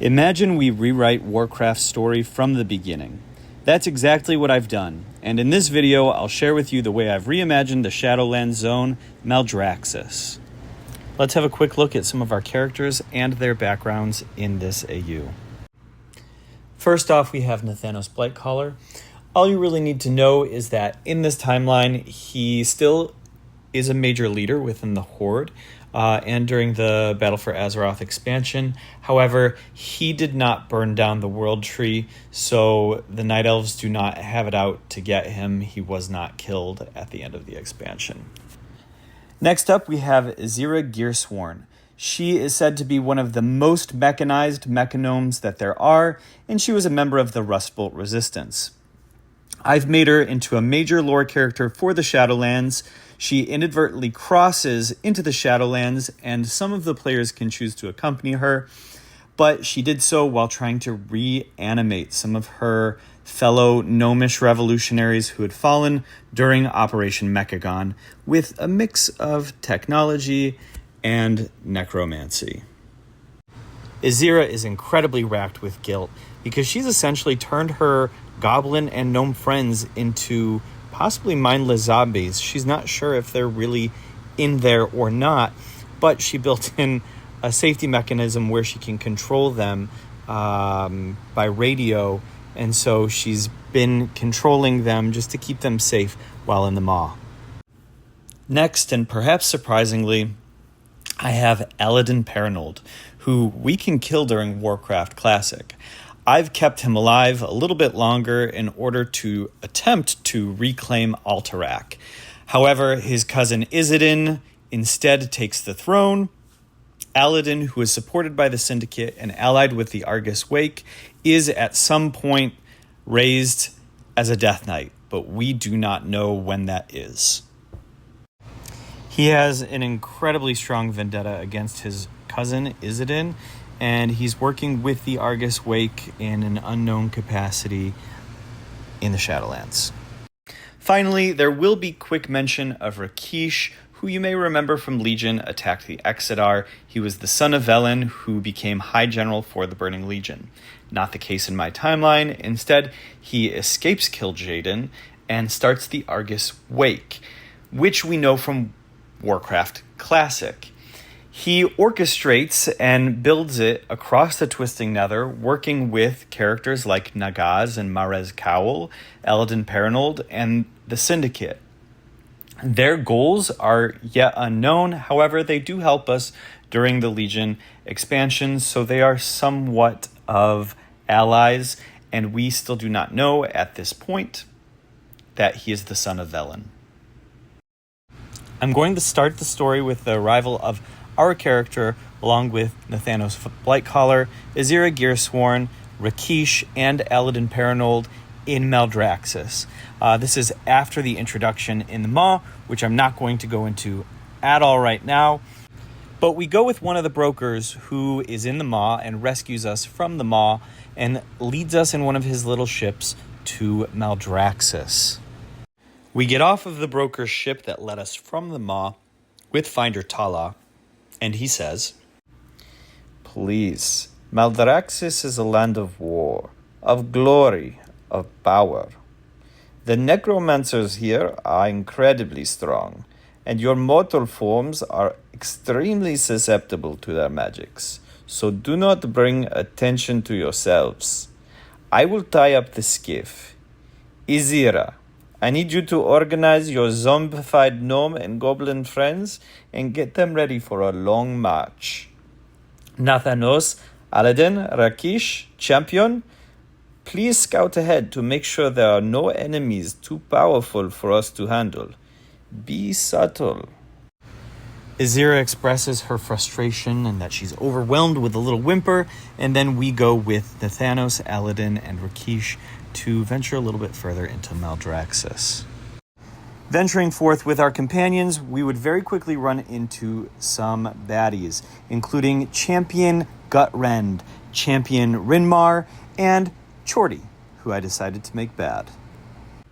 Imagine we rewrite Warcraft's story from the beginning. That's exactly what I've done, and in this video I'll share with you the way I've reimagined the Shadowlands zone, Maldraxxus. Let's have a quick look at some of our characters and their backgrounds in this AU. First off, we have Nathanos Blightcaller. All you really need to know is that in this timeline, he still is a major leader within the Horde, and during the Battle for Azeroth expansion. However, he did not burn down the World Tree, so the Night Elves do not have it out to get him. He was not killed at the end of the expansion. Next up, we have Azira Gearsworn. She is said to be one of the most mechanized mechanomes that there are, and she was a member of the Rustbolt Resistance. I've made her into a major lore character for the Shadowlands. She inadvertently crosses into the Shadowlands, and some of the players can choose to accompany her, but she did so while trying to reanimate some of her fellow gnomish revolutionaries who had fallen during Operation Mechagon, with a mix of technology and necromancy. Azira is incredibly racked with guilt because she's essentially turned her goblin and gnome friends into possibly mindless zombies. She's not sure if they're really in there or not, but she built in a safety mechanism where she can control them by radio, and so she's been controlling them just to keep them safe while in the Maw. Next, and perhaps surprisingly, I have Aladin Paranold, who we can kill during Warcraft Classic. I've kept him alive a little bit longer in order to attempt to reclaim Alterac. However, his cousin Izadin instead takes the throne. Aladin, who is supported by the Syndicate and allied with the Argus Wake, is at some point raised as a Death Knight, but we do not know when that is. He has an incredibly strong vendetta against his cousin Izadin, and he's working with the Argus Wake in an unknown capacity in the Shadowlands. Finally, there will be quick mention of Rakeesh, who you may remember from Legion attacked the Exodar. He was the son of Velen, who became High General for the Burning Legion. Not the case in my timeline. Instead, he escapes Kil'jaeden and starts the Argus Wake, which we know from Warcraft Classic. He orchestrates and builds it across the Twisting Nether, working with characters like Nagaz and Marez Cowell, Aladin Paranold, and the Syndicate. Their goals are yet unknown, however, they do help us during the Legion expansion, so they are somewhat of allies, and we still do not know at this point that he is the son of Velen. I'm going to start the story with the arrival of our character, along with Nathanos Blightcaller, Azira Gearsworn, Rakeesh, and Aladin Paranold in Maldraxxus. This is after the introduction in the Maw, which I'm not going to go into at all right now. But we go with one of the brokers who is in the Maw and rescues us from the Maw and leads us in one of his little ships to Maldraxxus. We get off of the broker's ship that led us from the Maw with Finder Tala, and he says, "Please, Maldraxxus is a land of war, of glory, of power. The necromancers here are incredibly strong, and your mortal forms are extremely susceptible to their magics, so do not bring attention to yourselves. I will tie up the skiff. Azira, I need you to organize your zombified gnome and goblin friends and get them ready for a long march. Nathanos, Aladin, Rakeesh, Champion, please scout ahead to make sure there are no enemies too powerful for us to handle. Be subtle." Azira expresses her frustration and that she's overwhelmed with a little whimper, and then we go with Nathanos, Aladin, and Rakeesh to venture a little bit further into Maldraxxus. Venturing forth with our companions, we would very quickly run into some baddies, including Champion Gutrend, Champion Rinmar, and Chorty, who I decided to make bad.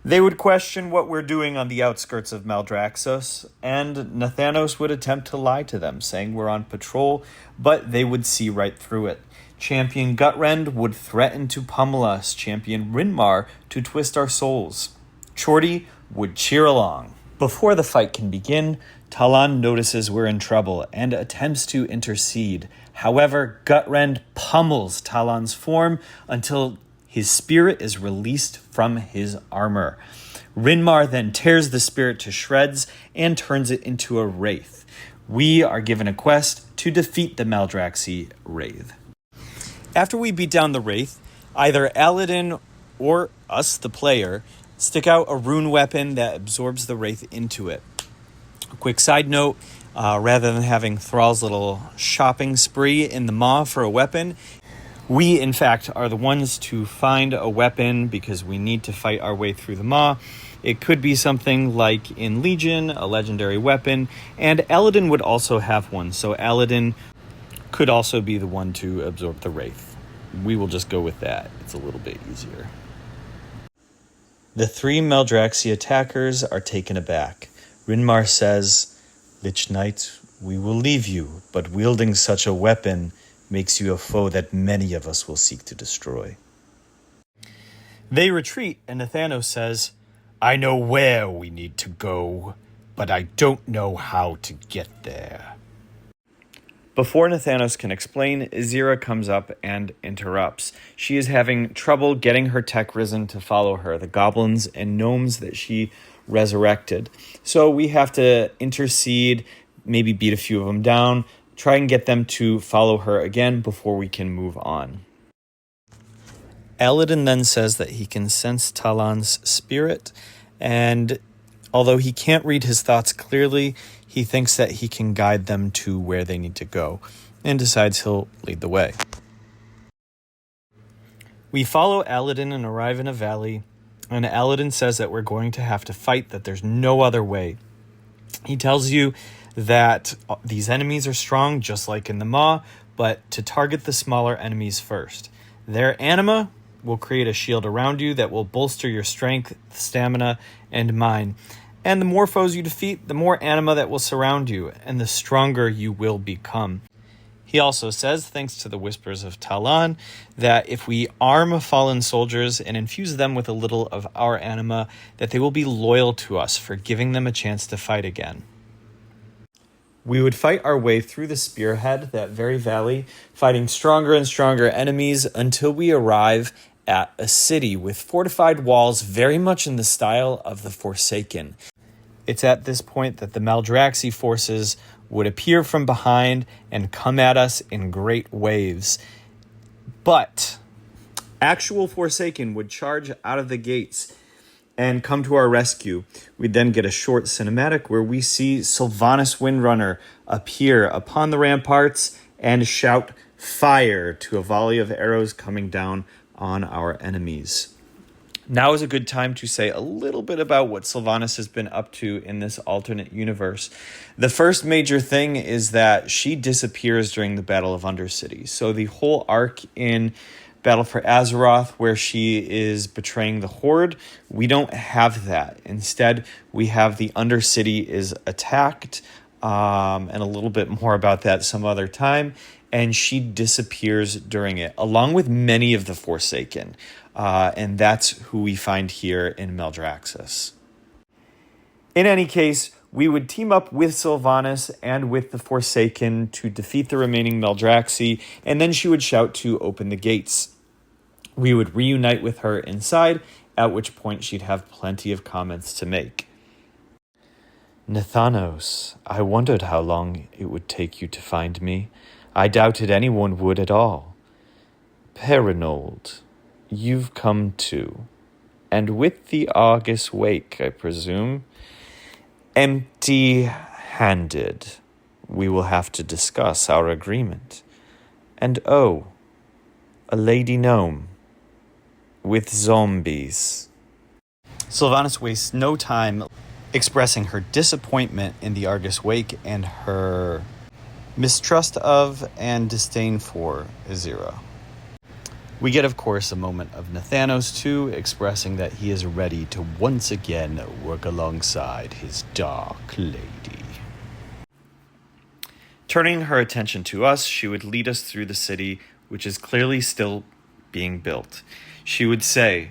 They would question what we're doing on the outskirts of Maldraxxus, and Nathanos would attempt to lie to them, saying we're on patrol, but they would see right through it. Champion Gutrend would threaten to pummel us, Champion Rinmar to twist our souls. Chorty would cheer along. Before the fight can begin, Talon notices we're in trouble and attempts to intercede. However, Gutrend pummels Talon's form until his spirit is released from his armor. Rinmar then tears the spirit to shreds and turns it into a wraith. We are given a quest to defeat the Maldraxxus wraith. After we beat down the wraith, either Aladin or us, the player, stick out a rune weapon that absorbs the wraith into it. A quick side note, rather than having Thrall's little shopping spree in the maw for a weapon, we, in fact, are the ones to find a weapon because we need to fight our way through the maw. It could be something like in Legion, a legendary weapon, and Aladin would also have one, so Aladin could also be the one to absorb the wraith. We will just go with that. It's a little bit easier. The 3 Maldraxxus attackers are taken aback. Rinmar says, "Lich Knight, we will leave you, but wielding such a weapon makes you a foe that many of us will seek to destroy." They retreat, and Nathanos says, "I know where we need to go, but I don't know how to get there." Before Nathanos can explain, Azira comes up and interrupts. She is having trouble getting her tech risen to follow her, the goblins and gnomes that she resurrected. So we have to intercede, maybe beat a few of them down, try and get them to follow her again before we can move on. Aladin then says that he can sense Talon's spirit, and although he can't read his thoughts clearly, he thinks that he can guide them to where they need to go, and decides he'll lead the way. We follow Aladin and arrive in a valley, and Aladin says that we're going to have to fight, that there's no other way. He tells you that these enemies are strong, just like in the Maw, but to target the smaller enemies first. Their anima will create a shield around you that will bolster your strength, stamina, and mine. And the more foes you defeat, the more anima that will surround you, and the stronger you will become. He also says, thanks to the whispers of Talon, that if we arm fallen soldiers and infuse them with a little of our anima, that they will be loyal to us for giving them a chance to fight again. We would fight our way through the spearhead, that very valley, fighting stronger and stronger enemies until we arrive at a city with fortified walls very much in the style of the Forsaken. It's at this point that the Maldraxxus forces would appear from behind and come at us in great waves. But actual Forsaken would charge out of the gates and come to our rescue. We'd then get a short cinematic where we see Sylvanas Windrunner appear upon the ramparts and shout fire to a volley of arrows coming down on our enemies. Now is a good time to say a little bit about what Sylvanas has been up to in this alternate universe. The first major thing is that she disappears during the Battle of Undercity. So the whole arc in Battle for Azeroth, where she is betraying the Horde, we don't have that. Instead, we have the Undercity is attacked, and a little bit more about that some other time, and she disappears during it, along with many of the Forsaken. And that's who we find here in Maldraxxus. In any case, we would team up with Sylvanas and with the Forsaken to defeat the remaining Maldraxxus, and then she would shout to open the gates. We would reunite with her inside, at which point she'd have plenty of comments to make. Nathanos, I wondered how long it would take you to find me. I doubted anyone would at all. Perinold, you've come too. And with the Argus Wake, I presume. Empty-handed. We will have to discuss our agreement. And oh, a lady gnome. With zombies. Sylvanas wastes no time expressing her disappointment in the Argus Wake and her mistrust of and disdain for Azira. We get, of course, a moment of Nathanos, too, expressing that he is ready to once again work alongside his dark lady. Turning her attention to us, she would lead us through the city which is clearly still being built. She would say,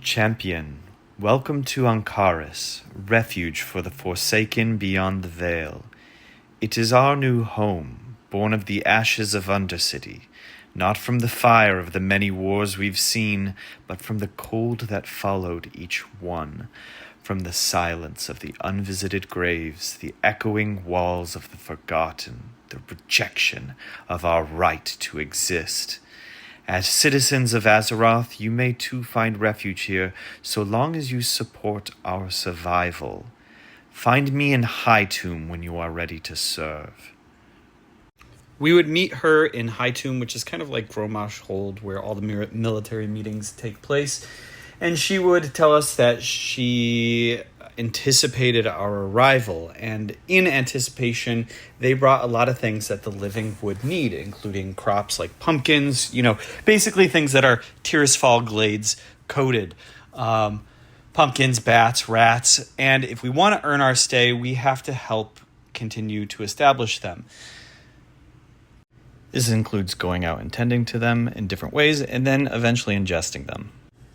"Champion, welcome to Ankaris, refuge for the Forsaken beyond the Veil. It is our new home, born of the ashes of Undercity, not from the fire of the many wars we've seen, but from the cold that followed each one, from the silence of the unvisited graves, the echoing walls of the forgotten, the rejection of our right to exist. As citizens of Azeroth, you may too find refuge here, so long as you support our survival. Find me in High Tomb when you are ready to serve." We would meet her in High Tomb, which is kind of like Gromash Hold, where all the military meetings take place. And she would tell us that she anticipated our arrival. And in anticipation, they brought a lot of things that the living would need, including crops like pumpkins, basically things that are Tirisfal Glades coated. Pumpkins, bats, rats. And if we want to earn our stay, we have to help continue to establish them. This includes going out and tending to them in different ways, and then eventually ingesting them.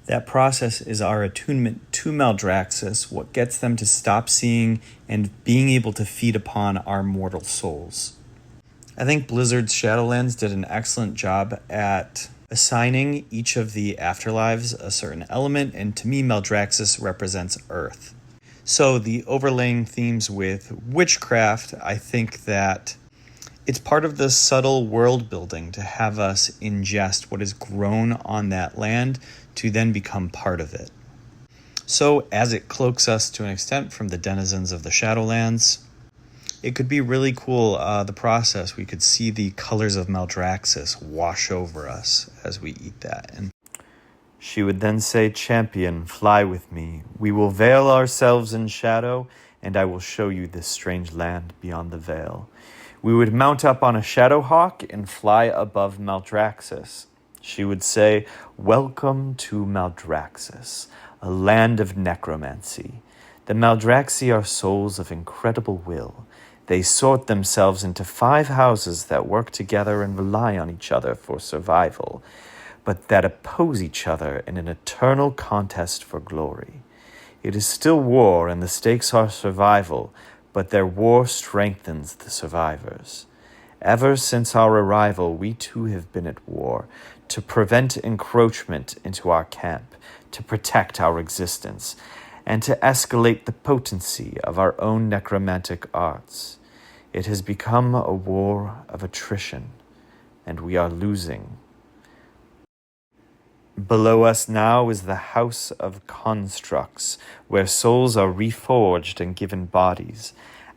That process is our attunement to Maldraxxus, what gets them to stop seeing and being able to feed upon our mortal souls. I think Blizzard's Shadowlands did an excellent job at assigning each of the afterlives a certain element, and to me, Maldraxxus represents Earth. So the overlaying themes with witchcraft, I think that it's part of the subtle world building to have us ingest what is grown on that land to then become part of it. So as it cloaks us to an extent from the denizens of the Shadowlands, it could be really cool, the process. We could see the colors of Maldraxxus wash over us as we eat that. And she would then say, "Champion, fly with me. We will veil ourselves in shadow, and I will show you this strange land beyond the veil." We would mount up on a Shadowhawk and fly above Maldraxxus. She would say, "Welcome to Maldraxxus, a land of necromancy. The Maldraxxi are souls of incredible will. They sort themselves into 5 houses that work together and rely on each other for survival, but that oppose each other in an eternal contest for glory. It is still war, and the stakes are survival, but their war strengthens the survivors. Ever since our arrival, we too have been at war, to prevent encroachment into our camp, to protect our existence, and to escalate the potency of our own necromantic arts. It has become a war of attrition, and we are losing. Below us now is the House of Constructs, where souls are reforged and given bodies.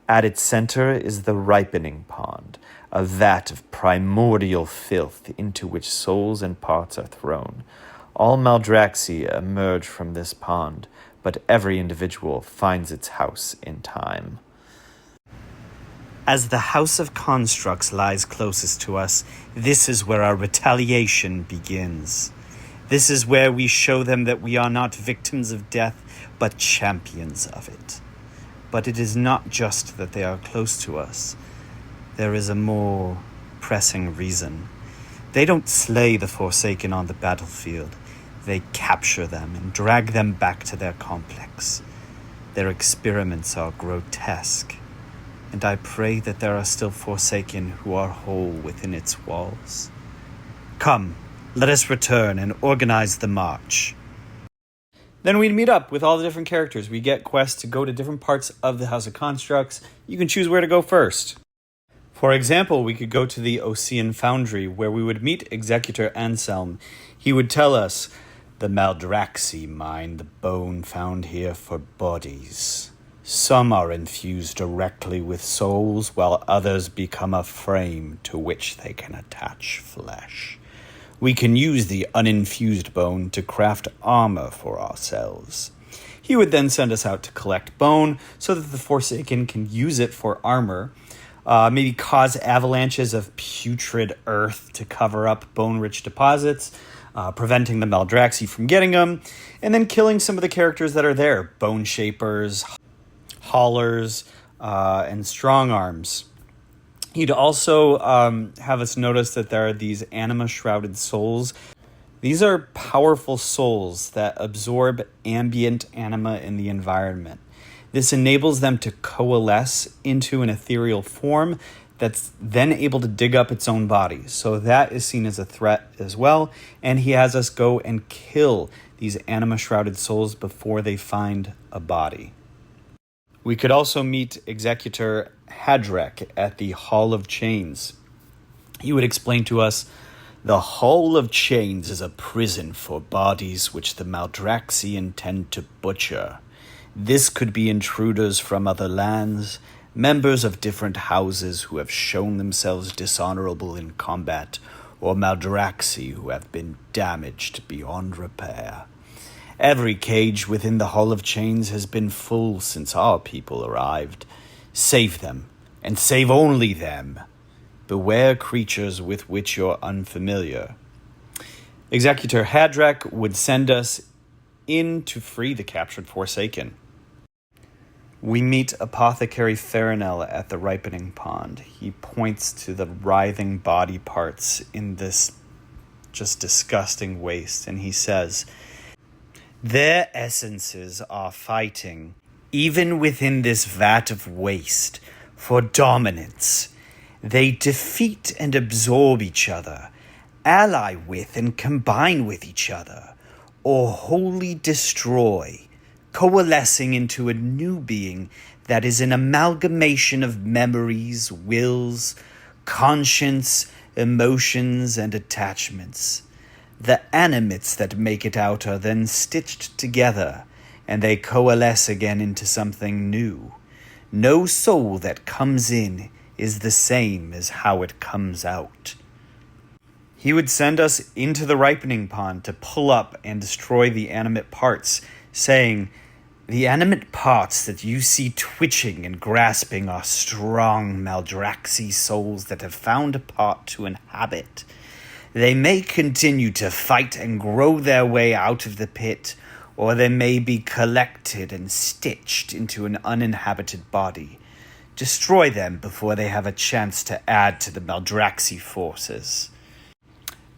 At its center is the ripening pond, a vat of primordial filth into which souls and parts are thrown. All Maldraxxi emerge from this pond, but every individual finds its house in time. As the House of Constructs lies closest to us, this is where our retaliation begins. This is where we show them that we are not victims of death, but champions of it. But it is not just that they are close to us. There is a more pressing reason. They don't slay the Forsaken on the battlefield. They capture them and drag them back to their complex. Their experiments are grotesque, and I pray that there are still Forsaken who are whole within its walls. Come, let us return and organize the march. Then we'd meet up with all the different characters. We get quests to go to different parts of the House of Constructs. You can choose where to go first. For example, we could go to the Ocean Foundry, where we would meet Executor Anselm. He would tell us, "The Maldraxxi mine the bone found here for bodies. Some are infused directly with souls, while others become a frame to which they can attach flesh. We can use the uninfused bone to craft armor for ourselves." He would then send us out to collect bone so that the Forsaken can use it for armor, maybe cause avalanches of putrid earth to cover up bone-rich deposits, preventing the Maldraxxi from getting them, and then killing some of the characters that are there, Bone Shapers, Haulers, and Strong Arms. He'd also have us notice that there are these anima-shrouded souls. These are powerful souls that absorb ambient anima in the environment. This enables them to coalesce into an ethereal form that's then able to dig up its own body. So that is seen as a threat as well. And he has us go and kill these anima-shrouded souls before they find a body. We could also meet Executor Hadrek at the Hall of Chains. He would explain to us, "The Hall of Chains is a prison for bodies which the Maldraxxus intend to butcher. This could be intruders from other lands, members of different houses who have shown themselves dishonorable in combat, or Maldraxxus who have been damaged beyond repair. Every cage within the Hall of Chains has been full since our people arrived. Save them, and save only them. Beware creatures with which you're unfamiliar." Executor Hadrek would send us in to free the captured Forsaken. We meet Apothecary Farinel at the ripening pond. He points to the writhing body parts in this just disgusting waste, and he says, "Their essences are fighting, even within this vat of waste, for dominance. They defeat and absorb each other, ally with and combine with each other, or wholly destroy, coalescing into a new being that is an amalgamation of memories, wills, conscience, emotions, and attachments. The animates that make it out are then stitched together, and they coalesce again into something new. No soul that comes in is the same as how it comes out." He would send us into the ripening pond to pull up and destroy the animate parts, saying, "The animate parts that you see twitching and grasping are strong Maldraxxus souls that have found a part to inhabit. They may continue to fight and grow their way out of the pit, or they may be collected and stitched into an uninhabited body. Destroy them before they have a chance to add to the Maldraxxus forces."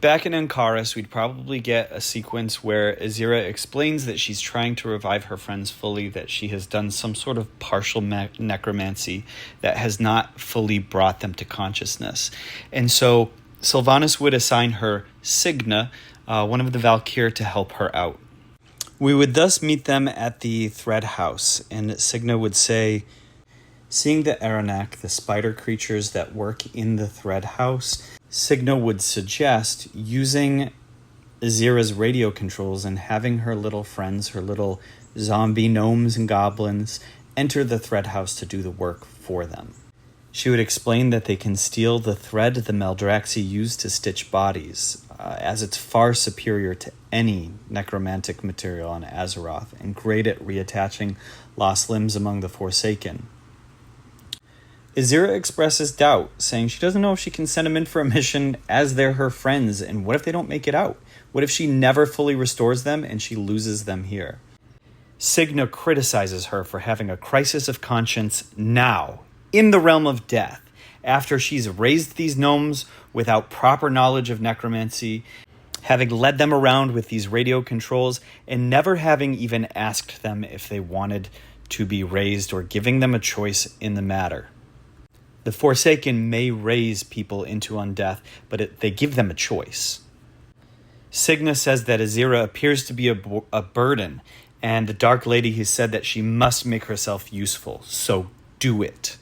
Back in Ankaris, we'd probably get a sequence where Azira explains that she's trying to revive her friends fully, that she has done some sort of partial necromancy that has not fully brought them to consciousness. And so Sylvanas would assign her Signa, one of the Valkyr, to help her out. We would thus meet them at the Thread House, and Signa would say, "Seeing the Aranak, the spider creatures that work in the Thread House, Signa would suggest using Azira's radio controls and having her little friends, her little zombie gnomes and goblins, enter the Thread House to do the work for them. She would explain that they can steal the thread the Maldraxxus use to stitch bodies, as it's far superior to any necromantic material on Azeroth, and great at reattaching lost limbs among the Forsaken. Azira expresses doubt, saying she doesn't know if she can send them in for a mission as they're her friends, and what if they don't make it out? What if she never fully restores them and she loses them here? Signa criticizes her for having a crisis of conscience now, in the realm of death, after she's raised these gnomes without proper knowledge of necromancy, having led them around with these radio controls, and never having even asked them if they wanted to be raised or giving them a choice in the matter. The Forsaken may raise people into undeath, but they give them a choice. Signa says that Azira appears to be a burden, and the Dark Lady has said that she must make herself useful, so do it.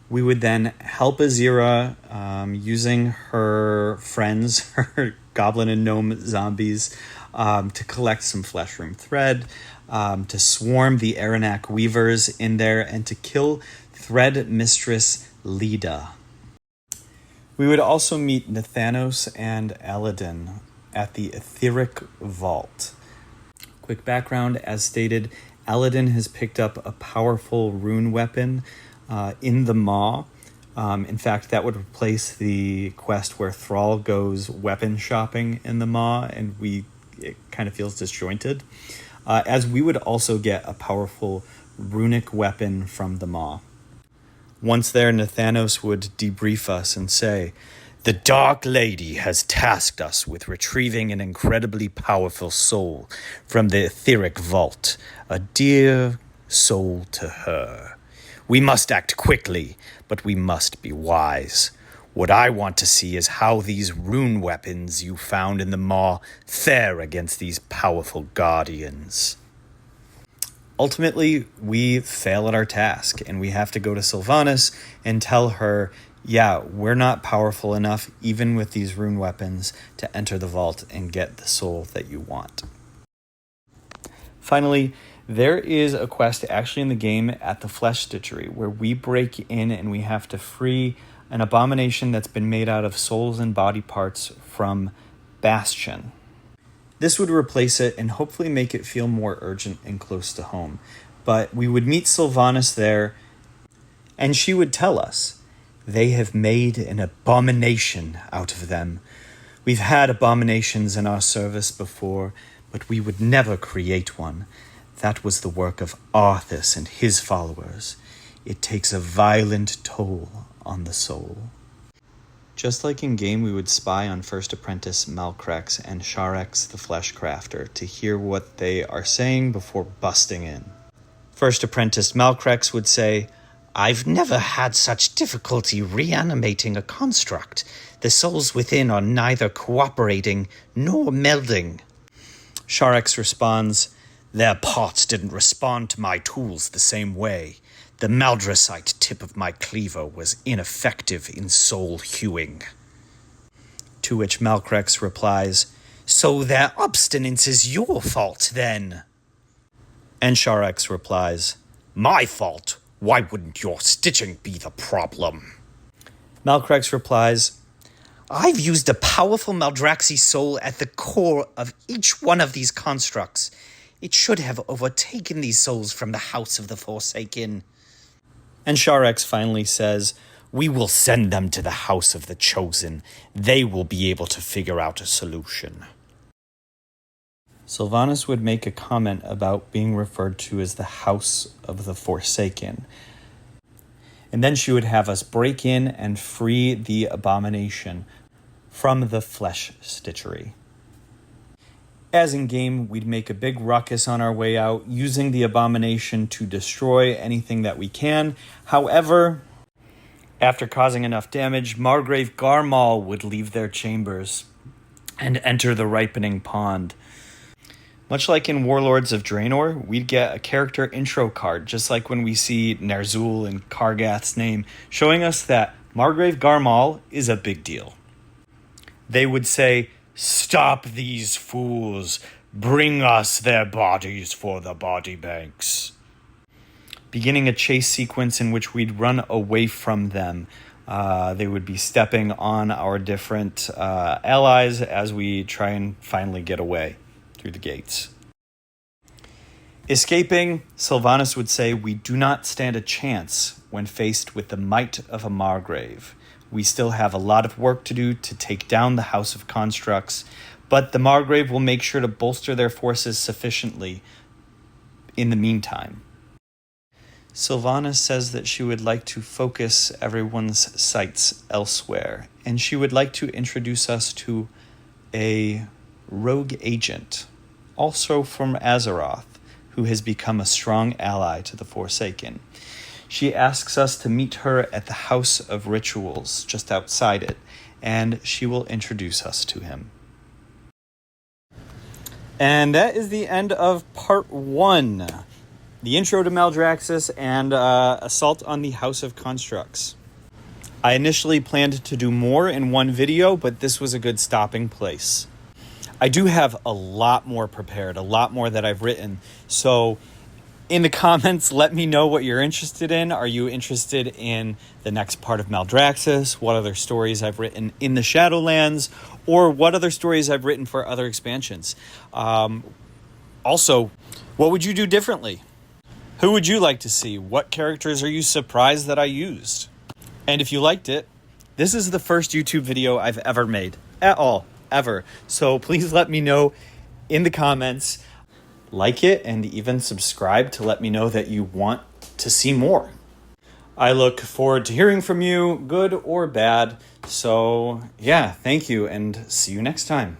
We would then help Azira using her friends, her goblin and gnome zombies, to collect some fleshroom thread, to swarm the Aranak weavers in there, and to kill Thread Mistress Leda. We would also meet Nathanos and Aladin at the Etheric Vault. Quick background, as stated, Aladin has picked up a powerful rune weapon in the Maw. In fact, that would replace the quest where Thrall goes weapon shopping in the Maw, and it kind of feels disjointed. As we would also get a powerful runic weapon from the Maw. Once there, Nathanos would debrief us and say, "The Dark Lady has tasked us with retrieving an incredibly powerful soul from the etheric vault, a dear soul to her. We must act quickly, but we must be wise. What I want to see is how these rune weapons you found in the maw fare against these powerful guardians." Ultimately, we fail at our task, and we have to go to Sylvanas and tell her, yeah, we're not powerful enough, even with these rune weapons, to enter the vault and get the soul that you want. Finally, there is a quest actually in the game at the Flesh Stitchery where we break in and we have to free an abomination that's been made out of souls and body parts from Bastion. This would replace it and hopefully make it feel more urgent and close to home. But we would meet Sylvanas there, and she would tell us, "They have made an abomination out of them. We've had abominations in our service before, but we would never create one. That was the work of Arthas and his followers. It takes a violent toll on the soul." Just like in-game, we would spy on First Apprentice Maldraxxus and Sharex the Flesh Crafter to hear what they are saying before busting in. First Apprentice Maldraxxus would say, "I've never had such difficulty reanimating a construct. The souls within are neither cooperating nor melding." Sharex responds, "Their parts didn't respond to my tools the same way. The Maldraxxite tip of my cleaver was ineffective in soul hewing." To which Maldraxxus replies, "So their obstinance is your fault, then?" And Sharex replies, "My fault? Why wouldn't your stitching be the problem?" Maldraxxus replies, "I've used a powerful Maldraxxi soul at the core of each one of these constructs. It should have overtaken these souls from the House of the Forsaken." And Sharex finally says, "We will send them to the House of the Chosen. They will be able to figure out a solution." Sylvanas would make a comment about being referred to as the House of the Forsaken. And then she would have us break in and free the abomination from the Flesh Stitchery. As in-game, we'd make a big ruckus on our way out, using the abomination to destroy anything that we can. However, after causing enough damage, Margrave Garmal would leave their chambers and enter the ripening pond. Much like in Warlords of Draenor, we'd get a character intro card, just like when we see Ner'zhul and Kargath's name, showing us that Margrave Garmal is a big deal. They would say, "Stop these fools. Bring us their bodies for the body banks." Beginning a chase sequence in which we'd run away from them. They would be stepping on our different allies as we try and finally get away through the gates. Escaping, Sylvanas would say, "We do not stand a chance when faced with the might of a Margrave. We still have a lot of work to do to take down the House of Constructs, but the Margrave will make sure to bolster their forces sufficiently in the meantime." Sylvanas says that she would like to focus everyone's sights elsewhere, and she would like to introduce us to a rogue agent, also from Azeroth, who has become a strong ally to the Forsaken. She asks us to meet her at the House of Rituals, just outside it, and she will introduce us to him. And that is the end of part 1. The intro to Maldraxxus and assault on the House of Constructs. I initially planned to do more in one video, but this was a good stopping place. I do have a lot more prepared, a lot more that I've written, so in the comments, let me know what you're interested in. Are you interested in the next part of Maldraxxus? What other stories I've written in the Shadowlands? Or what other stories I've written for other expansions? Also, what would you do differently? Who would you like to see? What characters are you surprised that I used? And if you liked it, this is the first YouTube video I've ever made. At all. Ever. So please let me know in the comments. Like it and even subscribe to let me know that you want to see more. I look forward to hearing from you, good or bad. So, yeah, thank you, and see you next time.